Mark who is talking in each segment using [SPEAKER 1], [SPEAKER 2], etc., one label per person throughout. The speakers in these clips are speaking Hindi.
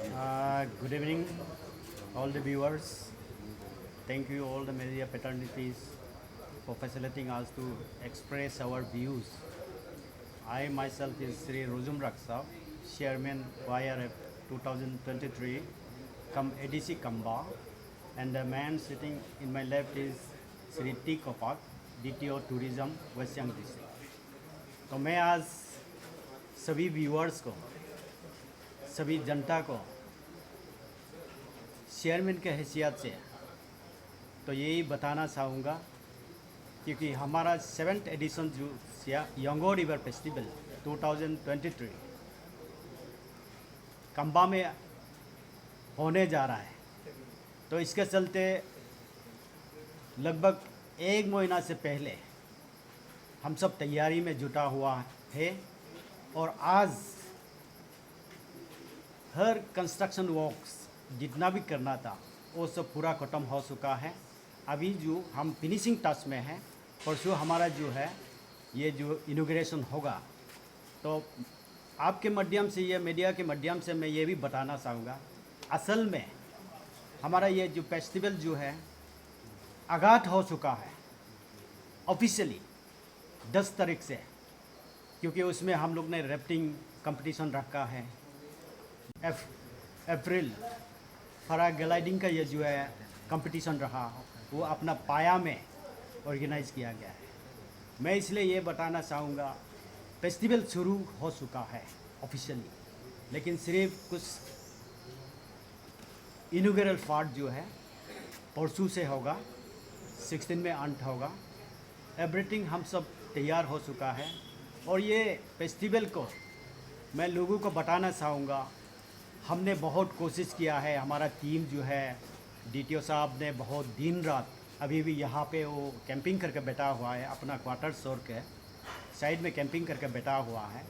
[SPEAKER 1] Good evening, all the viewers. Thank you, all the media fraternities, for facilitating us to express our views. I myself is Sri Ruzum Raksa, Chairman YRF 2023, come ADC Kamba, and the man sitting in my left is Sri T Kopak, DTO Tourism, West Siang District. तो मैं आज सभी व्यूअर्स को, सभी जनता को चेयरमैन के हैसियत से तो यही बताना चाहूँगा, क्योंकि हमारा 7th एडिशन जो यंगो रिवर फेस्टिवल 2023 कंबा में होने जा रहा है। तो इसके चलते लगभग 1 महीना से पहले हम सब तैयारी में जुटा हुआ है और आज हर कंस्ट्रक्शन वर्क्स जितना भी करना था वो सब पूरा ख़त्म हो चुका है। अभी जो हम फिनिशिंग टच में हैं, परसों हमारा जो है ये जो इनॉग्रेशन होगा। तो आपके माध्यम से, ये मीडिया के माध्यम से मैं ये भी बताना चाहूँगा, असल में हमारा ये जो फेस्टिवल जो है आगाज हो चुका है ऑफिशियली 10 तारीख से, क्योंकि उसमें हम लोग ने राफ्टिंग कंपटीशन रखा है। अप्रैल पैराग्लाइडिंग का ये जो है कंपटीशन रहा, वो अपना पाया में ऑर्गेनाइज किया गया है। मैं इसलिए ये बताना चाहूँगा, फेस्टिवल शुरू हो चुका है ऑफिशियली, लेकिन सिर्फ कुछ इनॉग्रेल पार्ट जो है परसों से होगा, 16 में अंत होगा। एवरीथिंग हम सब तैयार हो चुका है और ये फेस्टिवल को मैं लोगों को बताना चाहूँगा, हमने बहुत कोशिश किया है। हमारा टीम जो है, डीटीओ साहब ने बहुत दिन रात अभी भी यहाँ पे वो कैंपिंग करके बैठा हुआ है, अपना क्वार्टर छोड़ के साइड में कैंपिंग करके बैठा हुआ है।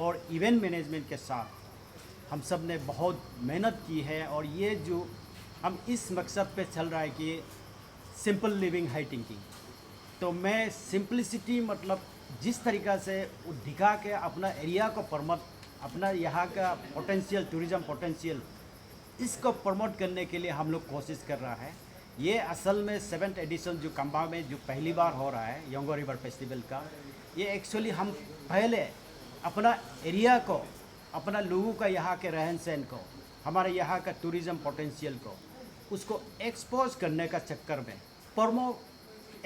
[SPEAKER 1] और इवेंट मैनेजमेंट के साथ हम सब ने बहुत मेहनत की है और ये जो हम इस मकसद पे चल रहा है कि सिंपल लिविंग हाई थिंकिंग। तो मैं सिंपलिसिटी मतलब जिस तरीक़ा से वो दिखा के अपना एरिया को प्रमोट, अपना यहाँ का पोटेंशियल, टूरिज़्म पोटेंशियल, इसको प्रमोट करने के लिए हम लोग कोशिश कर रहा है। ये असल में 7th एडिशन जो कंबा में जो पहली बार हो रहा है यंगो रिवर फेस्टिवल का, ये एक्चुअली हम पहले अपना एरिया को, अपना लोगों का यहाँ के रहन सहन को, हमारे यहाँ का टूरिज़्म पोटेंशियल को, उसको एक्सपोज करने का चक्कर में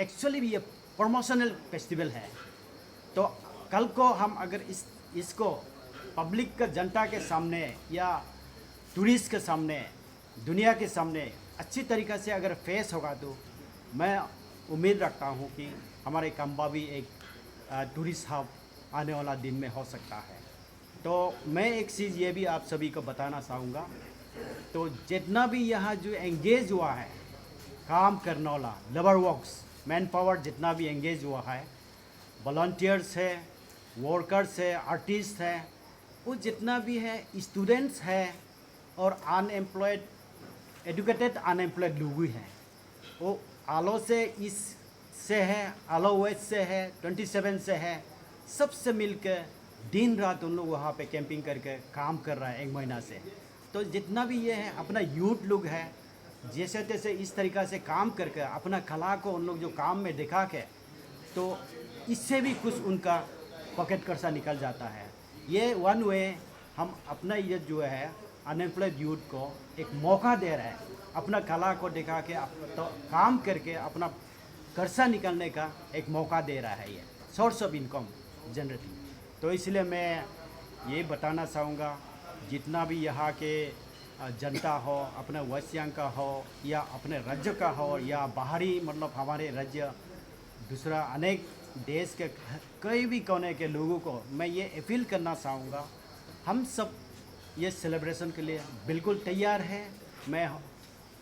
[SPEAKER 1] एक्चुअली ये प्रमोशनल फेस्टिवल है। तो कल को हम अगर इसको पब्लिक का, जनता के सामने या टूरिस्ट के सामने, दुनिया के सामने अच्छी तरीक़ा से अगर फेस होगा तो मैं उम्मीद रखता हूँ कि हमारे कंबा भी एक टूरिस्ट हब आने वाला दिन में हो सकता है। तो मैं एक चीज़ ये भी आप सभी को बताना चाहूँगा, तो जितना भी यहाँ जो एंगेज हुआ है काम करने वाला, लेबर वर्क्स, मैन पावर जितना भी एंगेज हुआ है, वॉलंटियर्स है, वर्कर्स है, आर्टिस्ट है, वो जितना भी है, स्टूडेंट्स है और अनएम्प्लॉयड, एजुकेटेड अनएम्प्लॉयड लोग भी हैं, वो आलो से, ईस्ट से है, आलो वेस्ट से है, 27 से है, सबसे मिलकर दिन रात उन लोग वहाँ पे कैंपिंग करके काम कर रहा है 1 महीना से। तो जितना भी ये है अपना यूथ लोग है, जैसे तैसे इस तरीक़ा से काम करके अपना कला को उन लोग जो काम में दिखा के, तो इससे भी कुछ उनका पॉकेट खर्चा निकल जाता है। ये वन वे हम अपना ये जो है अनएम्प्लॉयड यूथ को एक मौका दे रहे हैं, अपना कला को दिखा के तो काम करके अपना खर्चा निकालने का एक मौका दे रहा है, ये सोर्स ऑफ इनकम जनरेटिंग। तो इसलिए मैं ये बताना चाहूँगा, जितना भी यहाँ के जनता हो, अपने वेस्ट सियांग का हो या अपने राज्य का हो या बाहरी मतलब हमारे राज्य दूसरा अनेक देश के कई भी कोने के लोगों को मैं ये अपील करना चाहूँगा, हम सब ये सेलिब्रेशन के लिए बिल्कुल तैयार है। मैं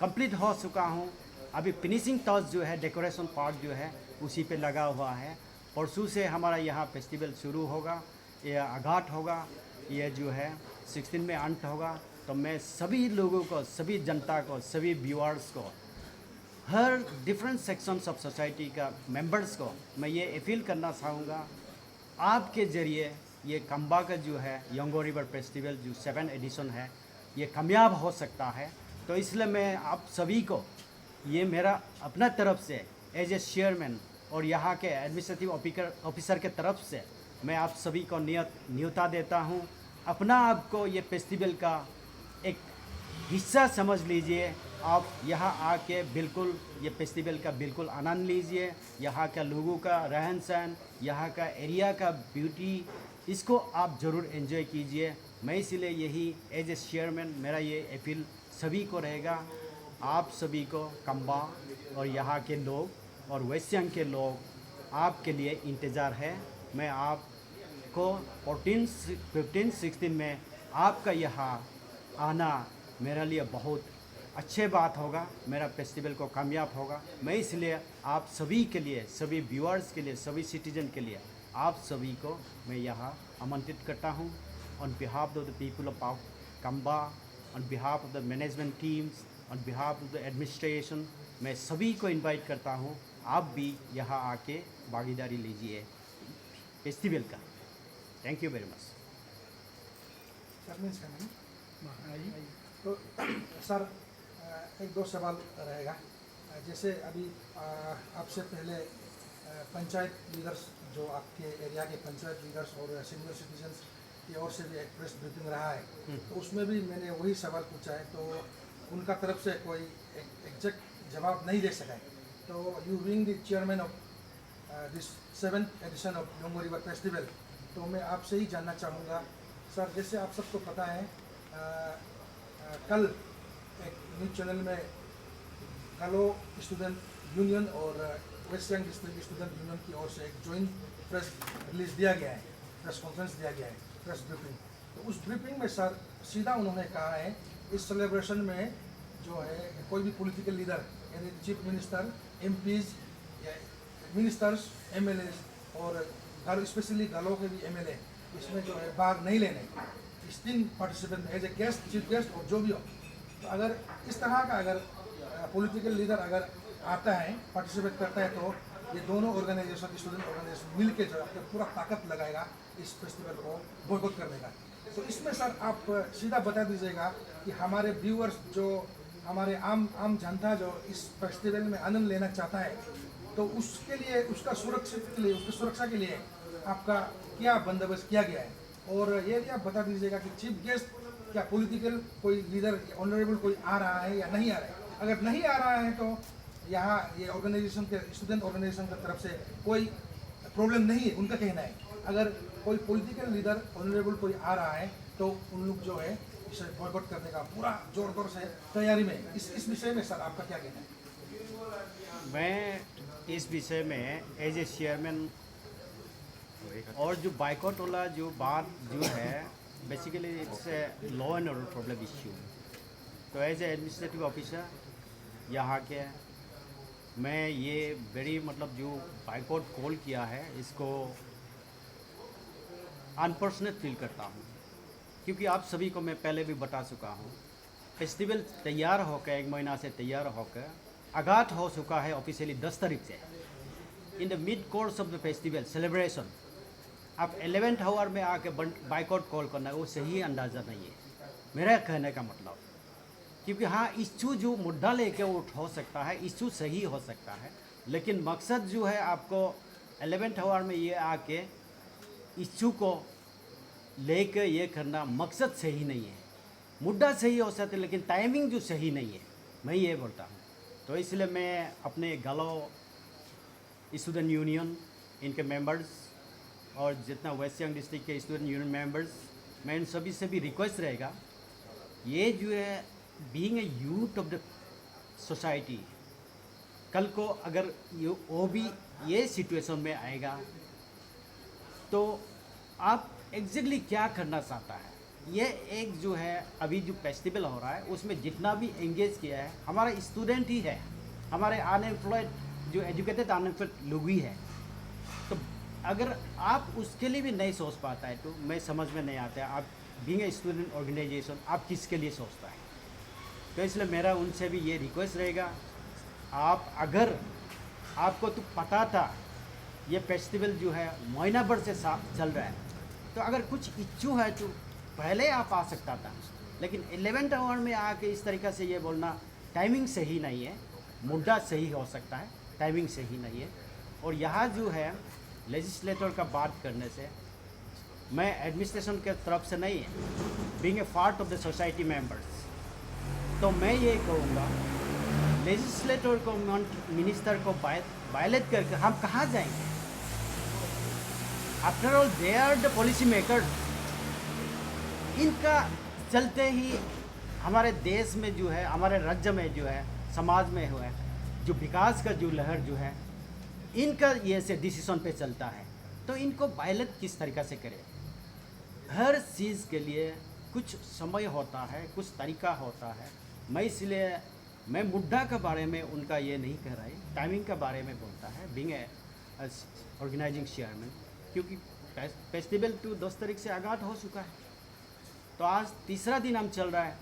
[SPEAKER 1] कंप्लीट हो चुका हूँ, अभी फिनिशिंग टच जो है, डेकोरेशन पार्ट जो है उसी पे लगा हुआ है। परसों से हमारा यहाँ फेस्टिवल शुरू होगा, ये आगाज होगा, ये जो है 16 में अंत होगा। तो मैं सभी लोगों को, सभी जनता को, सभी व्यूअर्स को, हर डिफरेंट सेक्शंस ऑफ सोसाइटी का मेंबर्स को मैं ये अपील करना चाहूँगा, आपके ज़रिए ये कंबा का जो है यंगो रिवर फेस्टिवल जो 7th एडिशन है ये कामयाब हो सकता है। तो इसलिए मैं आप सभी को, ये मेरा अपना तरफ से एज ए चेयरमैन और यहाँ के एडमिनिस्ट्रेटिव ऑफिसर के तरफ से मैं आप सभी को न्योता देता हूँ। अपना आप को ये फेस्टिवल का एक हिस्सा समझ लीजिए। आप यहाँ आके बिल्कुल ये फेस्टिवल का बिल्कुल आनंद लीजिए। यहाँ का लोगों का रहन सहन, यहाँ का एरिया का ब्यूटी, इसको आप ज़रूर एंजॉय कीजिए। मैं इसलिए यही एज ए चेयरमैन मेरा ये अपील सभी को रहेगा। आप सभी को कम्बा और यहाँ के लोग और वेस्ट सियांग के लोग आपके लिए इंतज़ार है। मैं आपको 14, 15, 16 में आपका यहाँ आना मेरे लिए बहुत अच्छे बात होगा, मेरा फेस्टिवल को कामयाब होगा। मैं इसलिए आप सभी के लिए, सभी व्यूअर्स के लिए, सभी सिटीजन के लिए आप सभी को मैं यहाँ आमंत्रित करता हूँ। On behalf of the people of Kamba, on behalf of the management teams, on behalf of the administration, मैं सभी को इनवाइट करता हूँ। आप भी यहाँ आके भागीदारी लीजिए फेस्टिवल का। Thank you very much.
[SPEAKER 2] तो सर एक दो सवाल रहेगा। जैसे अभी आपसे पहले पंचायत लीडर्स, जो आपके एरिया के पंचायत लीडर्स और सीनियर सिटीजन्स की ओर से भी एक प्रेस ब्रीफिंग रहा है, तो उसमें भी मैंने वही सवाल पूछा है, तो उनका तरफ से कोई एग्जैक्ट जवाब नहीं दे सका है। तो you being the chairman of this 7th edition of Longo river festival, तो मैं आपसे ही जानना चाहूँगा सर, जैसे आप सबको पता है कल एक न्यूज़ चैनल में गलो स्टूडेंट यूनियन और west Siang district student union की ओर से एक जॉइंट प्रेस रिलीज दिया गया है, प्रेस कॉन्फ्रेंस दिया गया है, प्रेस ब्रीफिंग। तो उस ब्रीफिंग में सर सीधा उन्होंने कहा है इस सेलिब्रेशन में जो है कोई भी पॉलिटिकल लीडर यानी चीफ मिनिस्टर, एमपीज या मिनिस्टर्स, एमएलएज और स्पेशली गलो के भी एमएलए इसमें जो है भाग नहीं लेने, इस 3 पार्टिसिपेंट में as a guest, chief guest और जो भी हो। तो अगर इस तरह का अगर पॉलिटिकल लीडर अगर आता है, पार्टिसिपेट करता है, तो ये दोनों ऑर्गेनाइजेशन, स्टूडेंट ऑर्गेनाइजेशन मिल के जो है पूरा ताकत लगाएगा इस फेस्टिवल को बॉयकॉट करने का। तो इसमें सर आप सीधा बता दीजिएगा कि हमारे व्यूअर्स, जो हमारे आम जनता जो इस फेस्टिवल में आनंद लेना चाहता है, तो उसके लिए, उसका सुरक्षित के लिए, उसकी सुरक्षा के लिए आपका क्या बंदोबस्त किया गया है? और ये भी आप बता दीजिएगा कि चीफ गेस्ट क्या पॉलिटिकल कोई लीडर, ऑनरेबल कोई आ रहा है या नहीं आ रहा है? अगर नहीं आ रहा है तो यहाँ ये ऑर्गेनाइजेशन के, स्टूडेंट ऑर्गेनाइजेशन की तरफ से कोई प्रॉब्लम नहीं है, उनका कहना है। अगर कोई पॉलिटिकल लीडर, ऑनरेबल कोई आ रहा है, तो उन लोग जो है इसे बॉयकॉट करने का पूरा जोर तौर से तैयारी में। इस विषय में सर आपका क्या कहना है?
[SPEAKER 1] मैं इस विषय में एज ए चेयरमैन, और जो बाइकआउट वाला जो बात जो है, basically it's a law and order problem issue. तो एज ए एडमिनिस्ट्रेटिव ऑफिसर यहाँ के, मैं ये वेरी मतलब जो बाइकआउट कॉल किया है, इसको अनफॉर्चुनेट फील करता हूँ, क्योंकि आप सभी को मैं पहले भी बता चुका हूँ, फेस्टिवल तैयार होकर 1 महीना से तैयार होकर आगाज हो चुका है ऑफिशियली 10 तारीख से। In the mid course of the festival celebration आप 11th आवर में आके बाइकआउट कॉल करना, वो सही अंदाज़ा नहीं है मेरा कहने का मतलब। क्योंकि हाँ, इश्यू जो मुद्दा लेके उठ हो सकता है, इश्यू सही हो सकता है, लेकिन मकसद जो है आपको 11th आवर में ये आके इश्यू को लेकर ये करना, मकसद सही नहीं है। मुद्दा सही हो सकता है लेकिन टाइमिंग जो सही नहीं है, मैं ये बोलता हूँ। तो इसलिए मैं अपने गलो स्टूडेंट यूनियन, इनके मेंबर्स और जितना वेस्ट सियांग डिस्ट्रिक्ट के स्टूडेंट यूनियन मेंबर्स, मैं इन सभी से भी रिक्वेस्ट रहेगा, ये जो है being a youth of the society, कल को अगर वो भी ये सिचुएशन में आएगा तो आप एग्जैक्टली क्या करना चाहता है। ये एक जो है अभी जो फेस्टिवल हो रहा है उसमें जितना भी एंगेज किया है हमारा स्टूडेंट ही है, हमारे अनएम्प्लॉयड जो एजुकेटेड अनएम्प्लॉयड लोग ही है। तो अगर आप उसके लिए भी नहीं सोच पाता है तो मैं समझ में नहीं आता है, आप बीइंग ए स्टूडेंट ऑर्गेनाइजेशन आप किसके लिए सोचता है। तो इसलिए मेरा उनसे भी ये रिक्वेस्ट रहेगा, आप अगर आपको तो पता था ये फेस्टिवल जो है महीना भर से चल रहा है, तो अगर कुछ इच्छू है तो पहले आप आ सकता था, लेकिन 11th आवर में आके इस तरीक़े से ये बोलना टाइमिंग सही नहीं है। मुद्दा सही हो सकता है, टाइमिंग सही नहीं है। और यहाँ जो है लेजिस्लेटर का बात करने से मैं एडमिनिस्ट्रेशन के तरफ से नहीं है, being a part of the society members, तो मैं ये कहूँगा लेजिस्लेटर को, मिनिस्टर को वायलेट करके हम कहाँ जाएंगे? After all they are the policy maker. इनका चलते ही हमारे देश में जो है, हमारे राज्य में जो है, समाज में हुआ है जो विकास का जो लहर जो है, इनका ये से डिसीजन पे चलता है। तो इनको वायलेट किस तरीक़ा से करें? हर चीज़ के लिए कुछ समय होता है, कुछ तरीका होता है। मैं इसलिए मैं मुद्दा के बारे में उनका ये नहीं कह रहा है, टाइमिंग के बारे में बोलता है बीइंग ए ऑर्गेनाइजिंग चेयरमैन, क्योंकि फेस्टिवल तो 10 तारीख से आगाज हो चुका है। तो आज तीसरा दिन हम चल रहा है।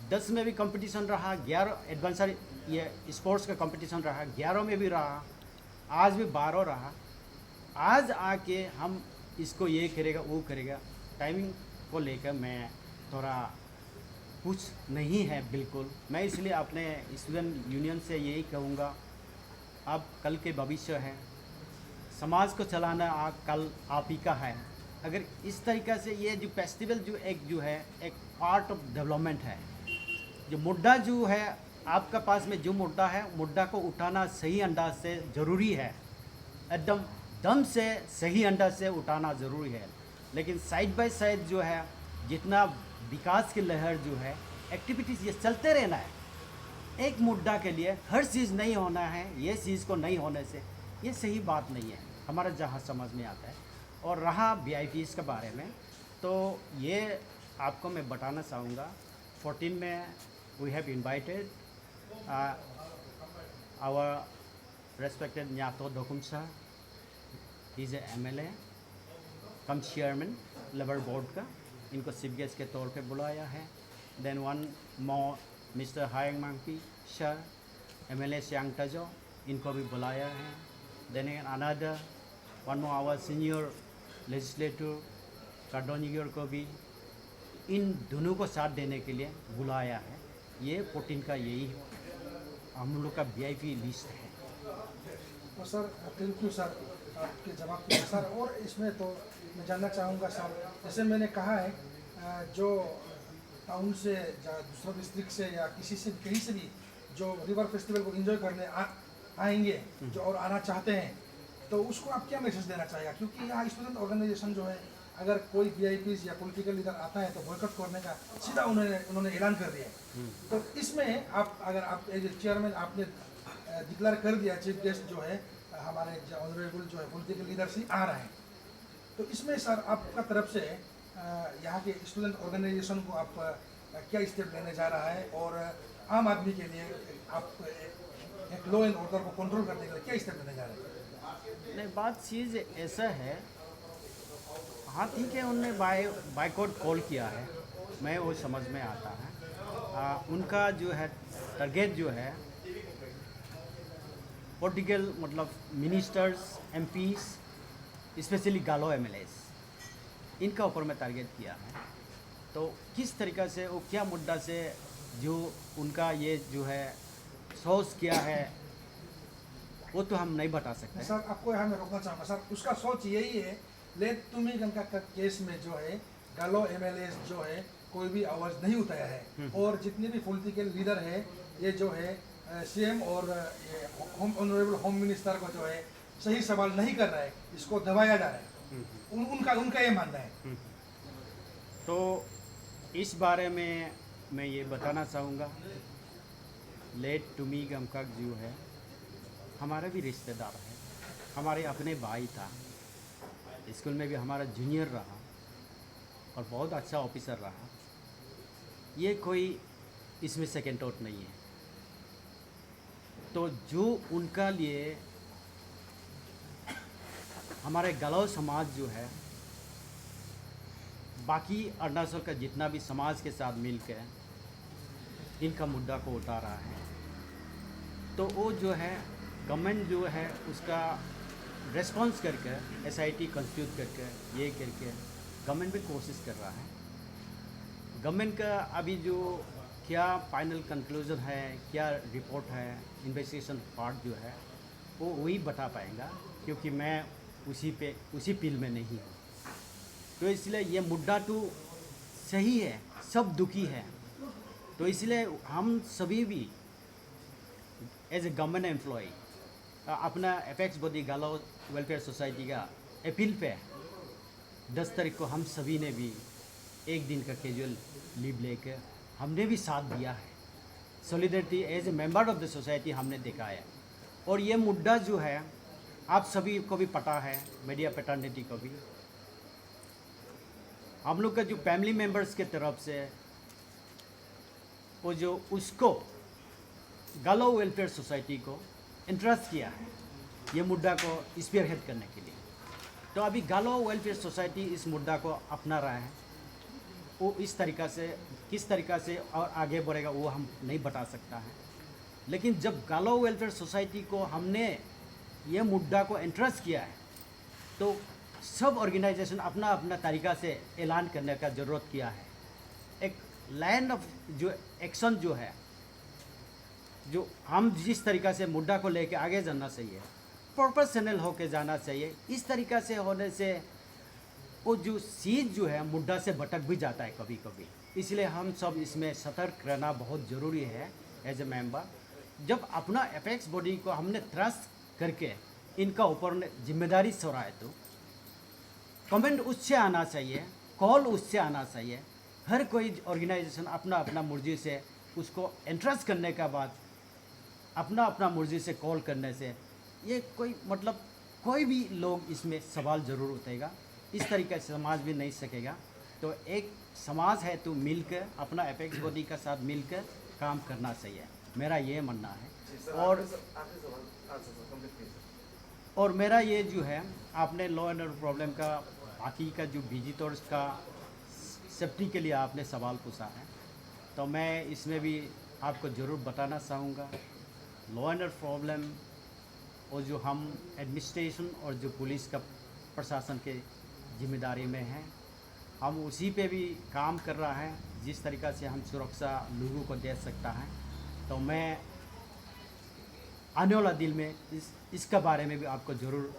[SPEAKER 1] 10 में भी कंपटीशन रहा, 11 एडवेंचर ये स्पोर्ट्स का कंपटीशन रहा, 11 में भी रहा, आज भी 12 रहा। आज आके हम इसको ये करेगा वो करेगा, टाइमिंग को लेकर मैं थोड़ा कुछ नहीं है बिल्कुल। मैं इसलिए अपने स्टूडेंट यूनियन से यही कहूँगा, अब कल के भविष्य है, समाज को चलाना कल आप ही का है। अगर इस तरीक़े से ये जो फेस्टिवल जो है एक पार्ट ऑफ डेवलपमेंट है। जो मुद्दा जो है आपका पास में जो मुद्दा है, मुद्दा को उठाना सही अंदाज से ज़रूरी है, एकदम दम से सही अंदाज से उठाना ज़रूरी है। लेकिन साइड बाय साइड जो है जितना विकास की लहर जो है, एक्टिविटीज़ ये चलते रहना है। एक मुद्दा के लिए हर चीज़ नहीं होना है, ये चीज़ को नहीं होने से ये सही बात नहीं है, हमारा जहाँ समझ में आता है। और रहा VIPs के बारे में, तो ये आपको मैं बताना चाहूँगा 14 में we have invited our respected Nyato Dokumsa, is a MLA cum chairman labour board का, इनको चीफ गेस्ट के तौर पे बुलाया है। Then one more mister Hayang Mangfi sir, MLA Siyang Tajo, इनको भी बुलाया है। Then another one more our senior legislator Kardo Nyigyor को भी इन दोनों को साथ देने के लिए बुलाया है। ये 14 का यही हम लोग का VIP लिस्ट है।
[SPEAKER 2] तो सर थैंक यू सर आपके जवाब के लिए सर। और इसमें तो मैं जानना चाहूँगा सर, जैसे मैंने कहा है जो टाउन से या दूसरा डिस्ट्रिक्ट से या किसी से कहीं से भी जो रिवर फेस्टिवल को एंजॉय करने आएंगे जो और आना चाहते हैं, तो उसको आप क्या मैसेज देना चाहेगा? क्योंकि यहाँ स्टूडेंट ऑर्गेनाइजेशन जो है, अगर कोई VIPs या पॉलिटिकल लीडर आता है तो बॉयकॉट करने का सीधा उन्होंने ऐलान कर दिया है। तो इसमें आप अगर आप एज चेयरमैन आपने डिक्लेयर कर दिया चीफ गेस्ट जो है हमारे ऑनरेबल जो है पॉलिटिकल लीडर्स ही आ रहे हैं, तो इसमें सर आपका तरफ से यहाँ के स्टूडेंट ऑर्गेनाइजेशन को आप क्या स्टेप लेने जा रहा है, और आम आदमी के लिए आप एक लॉ एंड ऑर्डर को कंट्रोल करने के लिए क्या स्टेप लेने जा रहे हैं?
[SPEAKER 1] नहीं, बात चीज़ ऐसा है, हाँ ठीक है, उनने बाइकआउट कॉल किया है, मैं वो समझ में आता है। उनका जो है टारगेट जो है पॉलिटिकल मतलब मिनिस्टर्स, MPs, स्पेशली गालो MLAs, इनका ऊपर में टारगेट किया है। तो किस तरीक़ा से वो क्या मुद्दा से जो उनका ये जो है सोच किया है वो तो हम नहीं बता सकते
[SPEAKER 2] सर। आपको यहाँ मैं रोकना चाहूँगा सर, उसका सोच यही है लेट तुम्ही गंगा का केस में जो है गालो MLAs जो है कोई भी आवाज़ नहीं उठाया है, और जितने भी पॉलिटिकल लीडर है ये जो है CM और ऑनरेबल होम मिनिस्टर को जो है सही सवाल नहीं कर रहा है, इसको दबाया जा रहा है। उनका ये मानना है।
[SPEAKER 1] तो इस बारे में मैं ये बताना चाहूँगा, लेट टुमी गमका जो है हमारा भी रिश्तेदार है, हमारे अपने भाई था, स्कूल में भी हमारा जूनियर रहा और बहुत अच्छा ऑफिसर रहा। ये कोई इसमें सेकेंड थॉट नहीं है। तो जो उनका लिए हमारे गलाव समाज जो है बाकी अरुणाचल का जितना भी समाज के साथ मिलकर इनका मुद्दा को उठा रहा है, तो वो जो है गवर्नमेंट जो है उसका रेस्पॉन्स करके SIT कंस्टिट्यूट करके ये करके गवर्नमेंट भी कोशिश कर रहा है। गवर्नमेंट का अभी जो क्या फाइनल कंक्लूजन है, क्या रिपोर्ट है, इन्वेस्टिगेशन पार्ट जो है वो वही बता पाएगा, क्योंकि मैं उसी फील्ड में नहीं हूँ। तो इसलिए ये मुद्दा तो सही है, सब दुखी है। तो इसलिए हम सभी भी एज ए गवर्नमेंट एम्प्लॉय अपना एपेक्स बॉडी गालो वेलफेयर सोसाइटी का अपील पे 10 तारीख को हम सभी ने भी एक दिन का कैजुअल लीव लेकर हमने भी साथ दिया है। Solidarity as a member of the society हमने देखा है। और ये मुद्दा जो है आप सभी को भी पता है, मीडिया पैटर्निटी को भी, हम लोग का जो फैमिली मेंबर्स के तरफ से वो जो उसको गालो वेलफेयर सोसाइटी को इंटरेस्ट किया है ये मुद्दा को स्पीयरहेड करने के लिए। तो अभी गालो वेलफेयर सोसाइटी इस मुद्दा को अपना रहा है। वो इस तरीक़ा से किस तरीक़ा से और आगे बढ़ेगा वो हम नहीं बता सकता है। लेकिन जब गालो वेलफेयर सोसाइटी को हमने ये मुद्दा को इंटरेस्ट किया है तो सब ऑर्गेनाइजेशन अपना अपना तरीक़ा से ऐलान करने का ज़रूरत किया है। एक लाइन ऑफ जो एक्शन जो है, जो हम जिस तरीक़ा से मुद्दा को लेकर आगे जाना चाहिए, प्रोफेशनल होकर जाना चाहिए। इस तरीक़ा से होने से वो जो चीज़ जो है मुद्दा से भटक भी जाता है कभी कभी। इसलिए हम सब इसमें सतर्क रहना बहुत ज़रूरी है एज ए मेंबर। जब अपना एपेक्स बॉडी को हमने ट्रस्ट करके इनका ऊपर जिम्मेदारी छोड़ा है तो कमेंट उससे आना चाहिए, कॉल उससे आना चाहिए। हर कोई ऑर्गेनाइजेशन अपना अपना मर्जी से उसको इंटरेस्ट करने के बाद अपना अपना मर्जी से कॉल करने से ये कोई मतलब कोई भी लोग इसमें सवाल ज़रूर उठेगा। इस तरीके से समाज भी नहीं सकेगा। तो एक समाज है तो मिलकर अपना एपेक्स बॉडी का साथ मिलकर काम करना चाहिए, मेरा ये मानना है। और मेरा ये जो है, आपने लॉ एंड ऑर्डर प्रॉब्लम का बाकी का जो विजिटर्स का सेफ्टी के लिए आपने सवाल पूछा है, तो मैं इसमें भी आपको ज़रूर बताना चाहूँगा। लॉ एंड ऑर्डर प्रॉब्लम और जो हम एडमिनिस्ट्रेशन और जो पुलिस का प्रशासन के जिम्मेदारी में है, हम उसी पे भी काम कर रहा है जिस तरीक़ा से हम सुरक्षा लोगों को दे सकता है। तो मैं आने वाला दिन में इसका बारे में भी आपको ज़रूर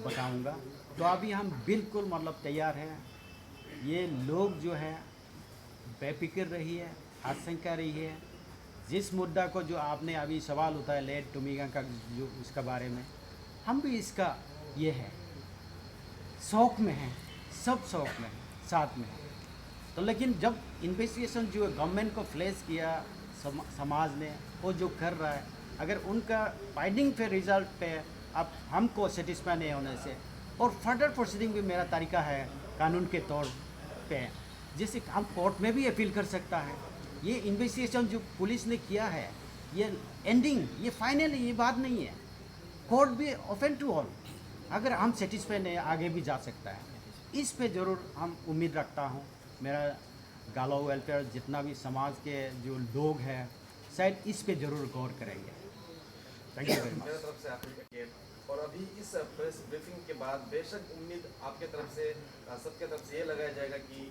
[SPEAKER 1] बताऊंगा। तो अभी हम बिल्कुल मतलब तैयार हैं। ये लोग जो है बेफिक्र रही है, आशंका रही है। जिस मुद्दा को जो आपने अभी सवाल उठाया लेट टोमीगंग का जो उसका बारे में, हम भी इसका ये है शौक़ में हैं, सब शौक़ में साथ में। तो लेकिन जब इन्वेस्टिगेशन जो गवर्नमेंट को फ्लैश किया समाज ने, वो जो कर रहा है, अगर उनका फाइंडिंग पे रिजल्ट पे अब हमको सेटिस्फाई नहीं होने से और फर्दर प्रोसीडिंग भी मेरा तरीका है कानून के तौर पे, जैसे हम कोर्ट में भी अपील कर सकता है। ये इन्वेस्टिगेशन जो पुलिस ने किया है ये एंडिंग, ये फाइनल, ये बात नहीं है। कोर्ट भी ओपन टू ऑल, अगर हम सेटिस्फाई नहीं आगे भी जा सकता है। इस पे ज़रूर हम उम्मीद रखता हूँ। मेरा गालो वेलफेयर जितना भी समाज के जो लोग हैं शायद इस पे ज़रूर गौर करेंगे। Thank you very much.
[SPEAKER 3] मेरी तरफ से आपके और अभी इस प्रेस ब्रीफिंग के बाद बेशक उम्मीद आपके तरफ से सबके तरफ से ये लगाया जाएगा कि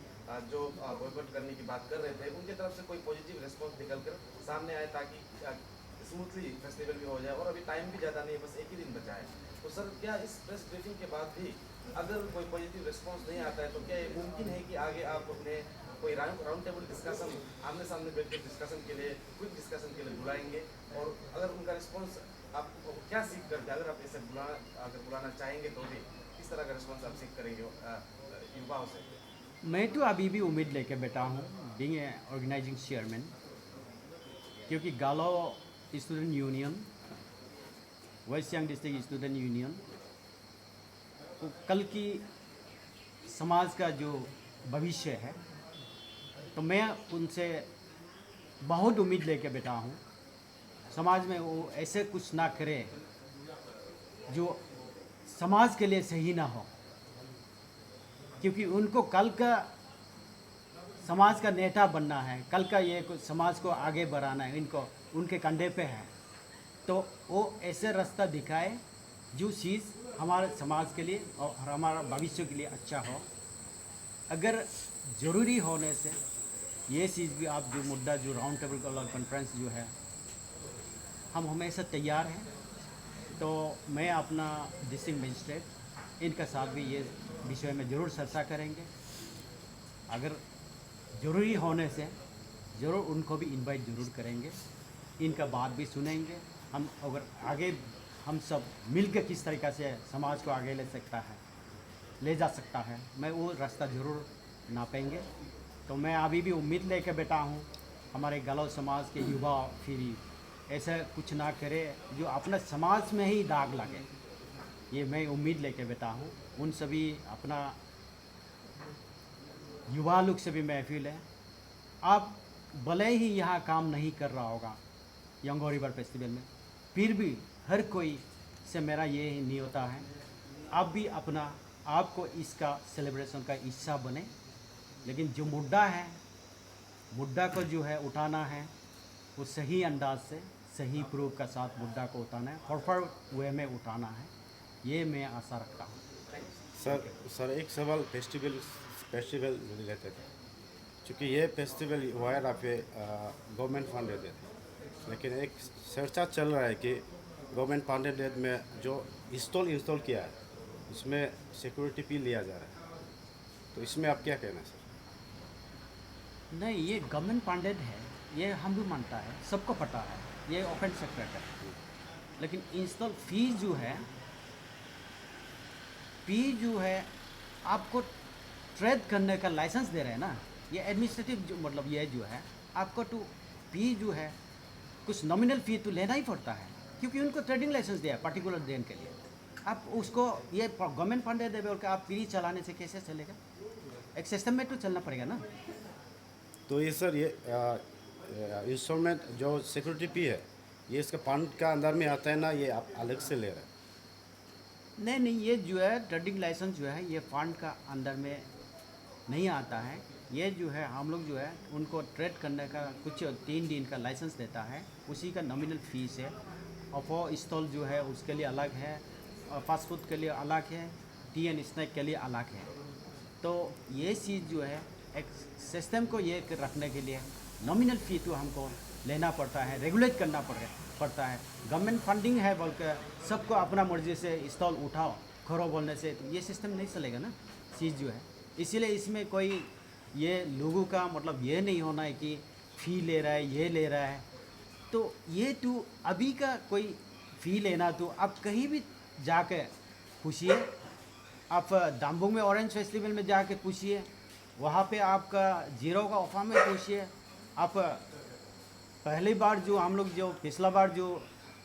[SPEAKER 3] जो बॉयकॉट करने की बात कर रहे थे उनके तरफ से कोई पॉजिटिव रिस्पांस निकल कर सामने आए ताकि स्मूथली फेस्टिवल भी हो जाए। और अभी टाइम भी ज़्यादा नहीं है, बस एक ही दिन बचा है। तो सर क्या इस प्रेस ब्रीफिंग के बाद भी अगर कोई पॉजिटिव रिस्पांस नहीं आता है तो क्या ये मुमकिन है कि आगे आप अपने कोई राउंड टेबल डिस्कशन, आमने सामने बैठकर डिस्कशन के लिए, क्विक डिस्कशन के लिए बुलाएंगे? और अगर उनका रिस्पांस आप क्या सीख करके, अगर आप इसे बुलाना चाहेंगे तो भी किस तरह का रिस्पांस आप सीख करेंगे युवाओं से?
[SPEAKER 1] मैं तो अभी भी उम्मीद लेके बैठा हूँ बीइंग ए ऑर्गेनाइजिंग चेयरमैन, क्योंकि Galo student union, west Siang district student union, तो कल की समाज का जो भविष्य है, तो मैं उनसे बहुत उम्मीद लेके बैठा हूँ। समाज में वो ऐसे कुछ ना करे जो समाज के लिए सही ना हो, क्योंकि उनको कल का समाज का नेता बनना है, कल का ये समाज को आगे बढ़ाना है, इनको उनके कंधे पे है। तो वो ऐसे रास्ता दिखाए जो चीज़ हमारे समाज के लिए और हमारा भविष्य के लिए अच्छा हो। अगर ज़रूरी होने से ये चीज़ भी आप जो मुद्दा जो राउंड टेबल कॉन्फ्रेंस जो है, हम हमेशा तैयार हैं। तो मैं अपना डिस्ट्रिक्ट मजिस्ट्रेट इनका साथ भी ये विषय में ज़रूर चर्चा करेंगे। अगर ज़रूरी होने से ज़रूर उनको भी इनवाइट ज़रूर करेंगे, इनका बात भी सुनेंगे। हम अगर आगे हम सब मिलकर किस तरीक़ा से समाज को आगे ले जा सकता है, मैं वो रास्ता ज़रूर नापेंगे। तो मैं अभी भी उम्मीद लेकर बैठा हूँ हमारे गलौ समाज के युवा पीढ़ी ऐसा कुछ ना करे जो अपना समाज में ही दाग लगे। ये मैं उम्मीद लेके बैठा हूँ। उन सभी अपना युवा लोग से भी महफिल है, आप भले ही यहाँ काम नहीं कर रहा होगा यंगो रिवर फेस्टिवल में, फिर भी हर कोई से मेरा ये ही नहीं होता है, आप भी अपना आपको इसका सेलिब्रेशन का हिस्सा बने। लेकिन जो मुद्दा को जो है उठाना है, वो सही अंदाज से सही प्रूफ का साथ मुद्दा को उठाना है, प्रॉपर वे में उठाना है, ये मैं आशा रखता हूँ।
[SPEAKER 4] सर एक सवाल फेस्टिवल रिलेटेड है, क्योंकि ये फेस्टिवल वायर पे गवर्नमेंट फंडेड है, लेकिन एक चर्चा चल रहा है कि गवर्नमेंट फंडेड में जो इंस्टॉल किया है उसमें सिक्योरिटी भी लिया जा रहा है, तो इसमें आप क्या कहना है सर?
[SPEAKER 1] नहीं, ये गवर्नमेंट फंडेड है, ये हम भी मानता है, सबको पता है, ये ओपन सेक्रेट है। लेकिन इंस्टॉल फीस जो है आपको ट्रेड करने का लाइसेंस दे रहे हैं ना, ये एडमिनिस्ट्रेटिव जो मतलब ये जो है आपको तो फी जो है कुछ नॉमिनल फ़ी तो लेना ही पड़ता है, क्योंकि उनको ट्रेडिंग लाइसेंस दिया है पर्टिकुलर दिन के लिए। आप उसको ये गवर्नमेंट फंडेड है और आप फ्री चलाने से कैसे चलेगा? एक सिस्टम में तो चलना पड़ेगा ना।
[SPEAKER 4] तो ये सर ये इंस्टॉलमेंट जो सिक्योरिटी फी है ये इसका फंड का अंदर में आता है ना, ये आप अलग से ले रहे हैं?
[SPEAKER 1] नहीं, ये जो है ट्रेडिंग लाइसेंस जो है ये फंड का अंदर में नहीं आता है। ये जो है हम लोग जो है उनको ट्रेड करने का कुछ 3 दिन का लाइसेंस देता है, उसी का नॉमिनल फीस है। और वो स्टॉल जो है उसके लिए अलग है, और फास्ट फूड के लिए अलग है, टी एंड स्नैक के लिए अलग है। तो ये चीज़ जो है एक सिस्टम को ये रखने के लिए नॉमिनल फ़ी तो हमको लेना पड़ता है, रेगुलेट करना पड़ता है। गवर्नमेंट फंडिंग है बोल के सबको अपना मर्जी से स्टॉल उठाओ खरो बोलने से तो ये सिस्टम नहीं चलेगा ना चीज़ जो है। इसीलिए इसमें कोई ये लोगों का मतलब ये नहीं होना है कि फ़ी ले रहा है, ये ले रहा है। तो ये तो अभी का कोई फ़ी लेना तो आप कहीं भी जाके पूछिए, आप दाम्बुंग में ऑरेंज फेस्टिवल में जाके पूछिए, वहाँ पे आपका जीरो का ऑफा में पूछिए। आप पहली बार जो हम लोग जो पिछला बार जो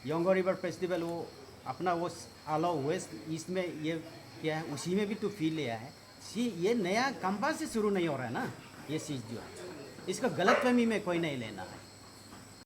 [SPEAKER 1] यंगो रिवर फेस्टिवल वो अपना वो अलाउ वेस्ट इसमें ये क्या है उसी में भी तो फ़ी लिया है। ये नया कंपा से शुरू नहीं हो रहा है ना, ये चीज़ जो है इसका गलतफहमी में कोई नहीं लेना है।